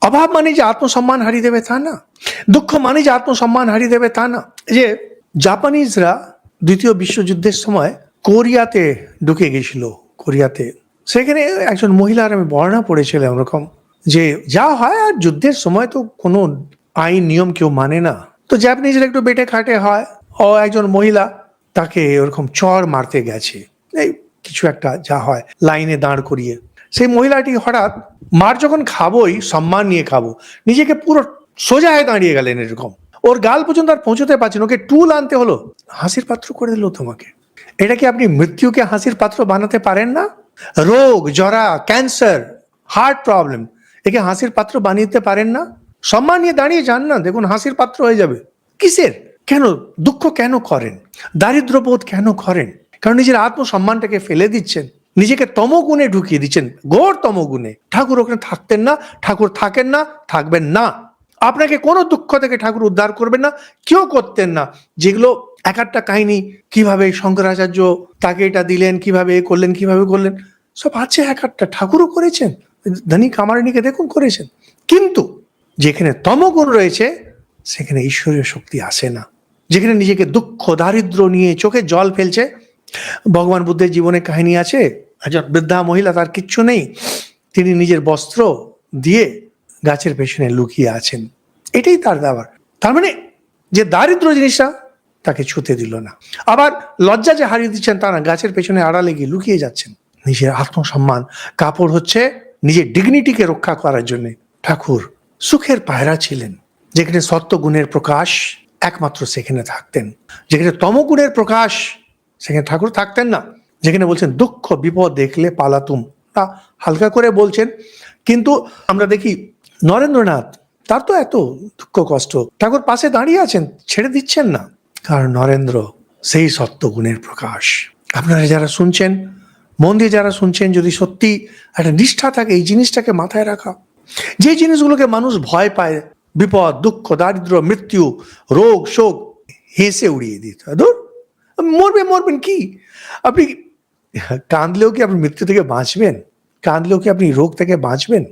অভাব মানে যে আত্মসম্মান হারিয়ে দেবে তা না, দুঃখ মানে যে আত্মসম্মান হারিয়ে দেবে তা না। যে জাপানিজরা দ্বিতীয় বিশ্বযুদ্ধের সময় কোরিয়াতে ঢুকে গেছিল, কোরিয়াতে সেখানে একজন মহিলার আমি বর্ণনা পড়েছিলাম ওরকম যে যা হয়, আর যুদ্ধের সময় তো কোনো আইন নিয়ম কেউ মানে না, তো জাপানিজরা একটু বেটে খাটে হয়, ও একজন মহিলা তাকে ওরকম চড় মারতে গেছে, এই কিছু একটা যা হয় লাইনে দাঁড় করিয়ে, সেই মহিলাটি হঠাৎ মার যখন খাবোই সম্মান নিয়ে খাবো, নিজেকে পুরো সোজা হয়ে দাঁড়িয়ে গেলেন এরকম, ওর গাল পর্যন্ত আর পৌঁছতে পারছেন, ওকে টুল আনতে হলো, হাসির পাত্র করে দিল তোমাকে। এটা কি আপনি মৃত্যুকে হাসির পাত্র বানাতে পারেন না? রোগ, জরা, ক্যান্সার, হার্ট প্রবলেম, একে হাসির পাত্র বানিয়ে দিতে পারেন না? সম্মান নিয়ে দাঁড়িয়ে যান না, দেখুন হাসির পাত্র হয়ে যাবে। কিসের? কেন দুঃখ কেন করেন? দারিদ্রবোধ কেন করেন? কারণ নিজের আত্মসম্মানটাকে ফেলে দিচ্ছেন, নিজেকে তমগুণে ঢুকিয়ে দিচ্ছেন, ঘোর তমগুণে। ঠাকুর ওখানে থাকতেন না, ঠাকুর থাকেন না, থাকবেন না। আপনাকে কোনো দুঃখ থেকে ঠাকুর উদ্ধার করবেন না, কেউ করতেন না। যেগুলো এক একটা কাহিনী, কিভাবে শঙ্করাচার্য তাকে এটা দিলেন, কিভাবে এ করলেন, কিভাবে করলেন, সব আছে এক একটা, ঠাকুরও করেছেন, ধনী কামারিনীকে দেখুন করেছেন। কিন্তু যেখানে তমগুণ রয়েছে সেখানে ঈশ্বরীয় শক্তি আসে না। যেখানে নিজেকে দুঃখ দারিদ্র নিয়ে চোখে জল ফেলছে, ভগবান বুদ্ধের জীবনে কাহিনী আছে, একজন বৃদ্ধা মহিলা, তার কিচ্ছু নেই, তিনি নিজের বস্ত্র দিয়ে গাছের পেছনে লুকিয়ে আছেন, এটাই তার ব্যাপার। তার মানে যে দারিদ্র জিনিসটা তাকে ছুতে দিল না। আবার লজ্জা যে হারিয়ে দিচ্ছেন তা না, গাছের পেছনে আড়ালে গিয়ে লুকিয়ে যাচ্ছেন। নিজের আত্মসম্মান, কাপড় হচ্ছে নিজের ডিগনিটিকে রক্ষা করার জন্য। ঠাকুর সুখের পায়রা ছিলেন, যেখানে সত্যগুণের প্রকাশ একমাত্র সেখানে থাকতেন, যেখানে তমগুণের প্রকাশ সেখানে ঠাকুর থাকতেন না। যেখানে বলছেন দুঃখ বিপদ দেখলে পালাতুম, হালকা করে বলছেন, কিন্তু আমরা দেখি নরেন্দ্রনাথ, তার তো এত দুঃখ কষ্ট, ঠাকুর পাশে দাঁড়িয়ে আছেন, ছেড়ে দিচ্ছেন না, কারণ নরেন্দ্র সেই সত্যগুণের প্রকাশ। আপনারা যারা শুনছেন, মন দিয়ে যারা শুনছেন, যদি সত্যি একটা নিষ্ঠা থাকে এই জিনিসটাকে মাথায় রাখা, যে জিনিসগুলোকে মানুষ ভয় পায়, বিপদ দুঃখ দারিদ্র মৃত্যু রোগ শোক, হেসে উড়িয়ে দিত, ধর মরবেন কি আপনি, কাঁদলেও কি আপনি মৃত্যু থেকে বাঁচবেন? কাঁদলেও কি আপনি রোগ থেকে বাঁচবেন?